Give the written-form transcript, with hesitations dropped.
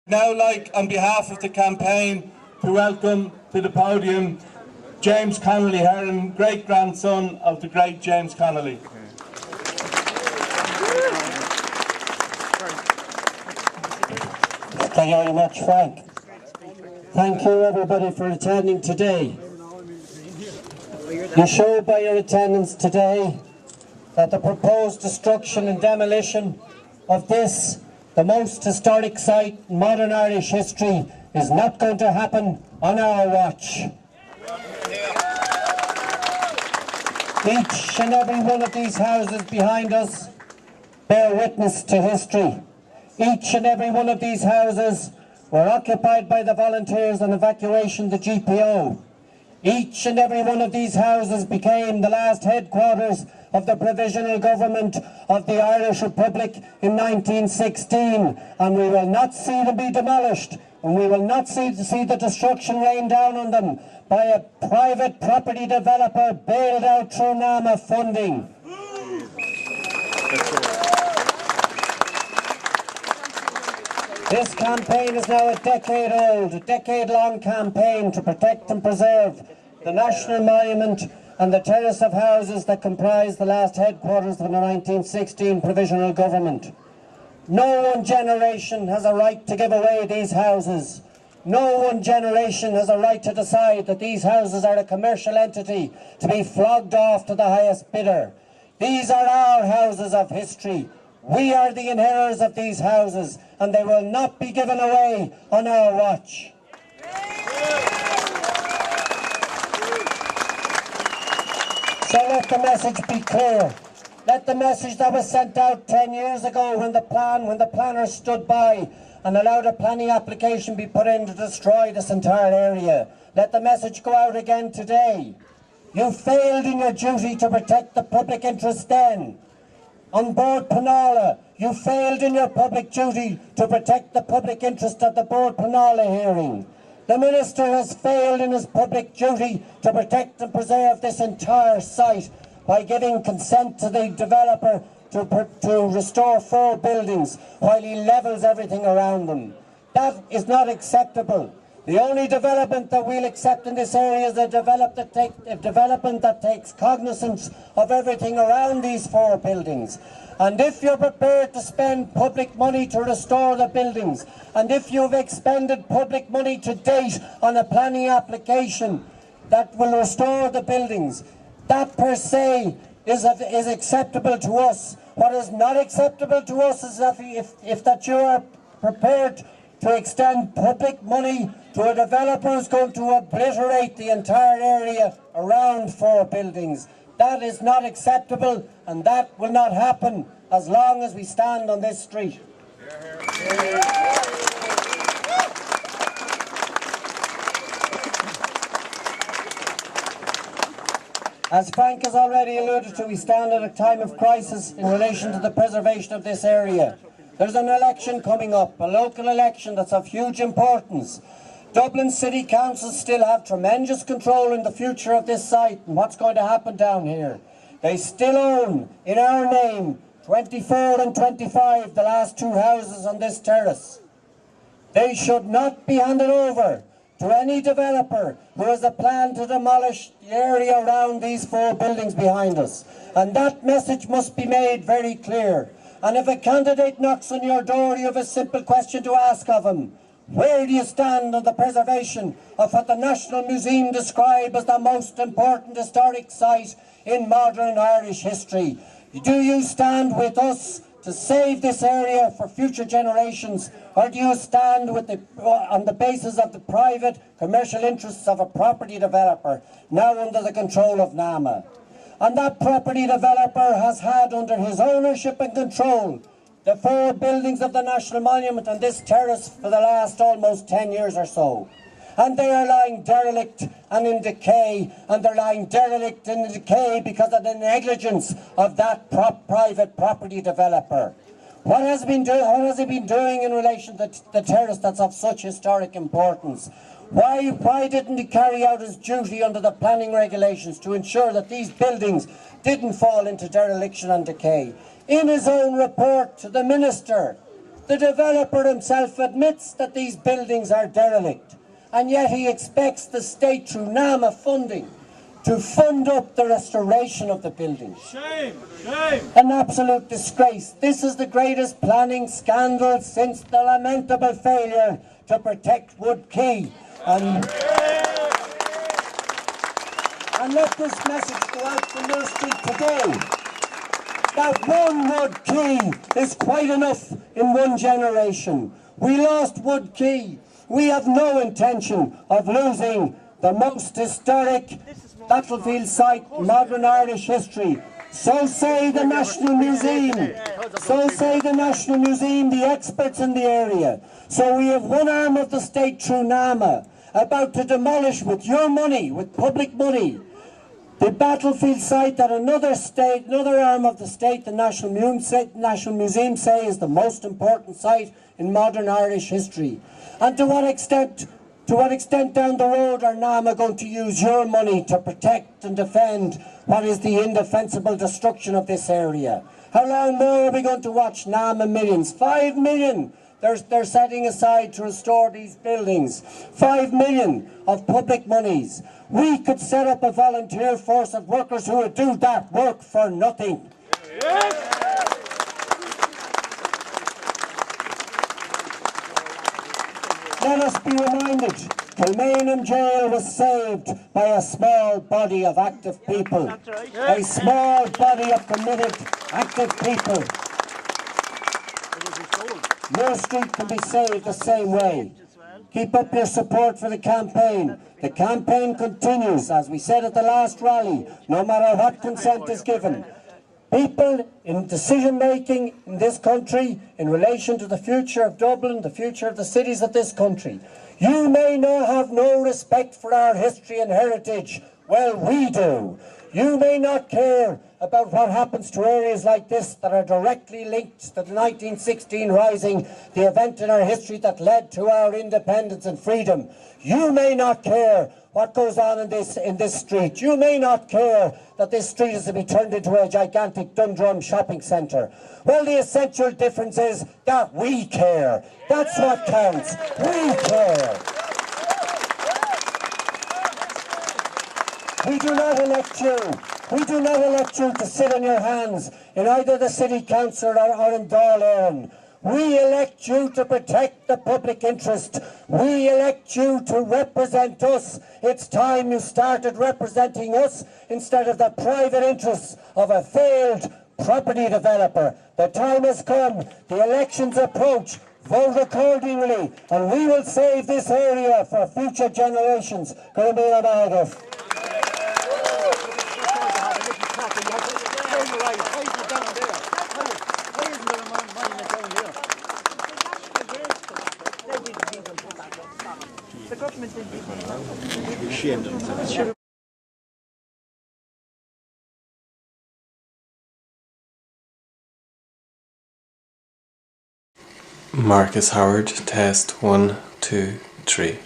Now, on behalf of the campaign, to welcome to the podium James Connolly Heron, great-grandson of the great James Connolly. Thank you very much, Frank. Thank you, everybody, for attending today. You show by your attendance today that the proposed destruction and demolition of this, the most historic site in modern Irish history, is not going to happen on our watch. Each and every one of these houses behind us bear witness to history. Each and every one of these houses were occupied by the volunteers on evacuation, the GPO. Each and every one of these houses became the last headquarters of the provisional government of the Irish Republic in 1916, and we will not see them be demolished, and we will not see the destruction rain down on them by a private property developer bailed out through NAMA funding. This campaign is now a decade old, a decade-long campaign to protect and preserve the National Monument and the terrace of houses that comprise the last headquarters of the 1916 Provisional Government. No one generation has a right to give away these houses. No one generation has a right to decide that these houses are a commercial entity to be flogged off to the highest bidder. These are our houses of history. We are the inheritors of these houses, and they will not be given away on our watch. So let the message be clear. Let the message that was sent out 10 years ago when the planners stood by and allowed a planning application be put in to destroy this entire area. Let the message go out again today. You failed in your duty to protect the public interest then. On board Penala, you failed in your public duty to protect the public interest at the board Penala hearing. The Minister has failed in his public duty to protect and preserve this entire site by giving consent to the developer to restore 4 buildings while he levels everything around them. That is not acceptable. The only development that we'll accept in this area is a development that takes cognizance of everything around these 4 buildings. And if you're prepared to spend public money to restore the buildings, and if you've expended public money to date on a planning application that will restore the buildings, that per se is acceptable to us. What is not acceptable to us is that you are prepared to extend public money to a developer who's going to obliterate the entire area around 4 buildings. That is not acceptable, and that will not happen as long as we stand on this street. As Frank has already alluded to, we stand at a time of crisis in relation to the preservation of this area. There's an election coming up, a local election that's of huge importance. Dublin City Council still have tremendous control in the future of this site and what's going to happen down here. They still own, in our name, 24 and 25, the last 2 houses on this terrace. They should not be handed over to any developer who has a plan to demolish the area around these 4 buildings behind us. And that message must be made very clear. And if a candidate knocks on your door, you have a simple question to ask of him. Where do you stand on the preservation of what the National Museum described as the most important historic site in modern Irish history? Do you stand with us to save this area for future generations, or do you stand on the basis of the private commercial interests of a property developer now under the control of NAMA? And that property developer has had under his ownership and control the 4 buildings of the National Monument and this terrace for the last almost 10 years or so. And they are lying derelict and in decay, and they're lying derelict and in decay because of the negligence of that private property developer. What has he been doing in relation to the terrace that's of such historic importance? Why didn't he carry out his duty under the planning regulations to ensure that these buildings didn't fall into dereliction and decay? In his own report to the Minister, The developer himself admits that these buildings are derelict, and yet he expects the state through NAMA funding to fund up the restoration of the buildings. Shame! Shame! An absolute disgrace. This is the greatest planning scandal since the lamentable failure to protect Wood Quay. And let this message go out from Mill Street today, that one Wood Quay is quite enough in one generation. We lost Wood Quay. We have no intention of losing the most historic battlefield site in modern Irish history. So say the National Museum. So say the National Museum, the experts in the area. So we have one arm of the state through NAMA about to demolish with your money, with public money, the battlefield site that another arm of the state, the National Museum say is the most important site in modern Irish history. And to what extent down the road are NAMA going to use your money to protect and defend what is the indefensible destruction of this area? How long more are we going to watch NAMA millions? 5 million they're setting aside to restore these buildings. 5 million of public monies. We could set up a volunteer force of workers who would do that work for nothing. Yes. Let us be reminded, Kilmainham Jail was saved by a small body of active people. A small body of committed, active people. Mill Street can be saved the same way. Keep up your support for the campaign. The campaign continues, as we said at the last rally, no matter what consent is given. People in decision-making in this country in relation to the future of Dublin, the future of the cities of this country. You may not have no respect for our history and heritage. Well, we do. You may not care about what happens to areas like this that are directly linked to the 1916 Rising, the event in our history that led to our independence and freedom. You may not care what goes on in this street. You may not care that this street is to be turned into a gigantic Dundrum shopping centre. Well, the essential difference is that we care. That's what counts. We care. We do not elect you. We do not elect you to sit on your hands in either the City Council or in Dáil Éireann. We elect you to protect the public interest. We elect you to represent us. It's time you started representing us instead of the private interests of a failed property developer. The time has come. The elections approach. Vote accordingly, and we will save this area for future generations. Gurmila Magaf. The government didn't ashamed of themselves. Marcus Howard, test 1, 2, 3.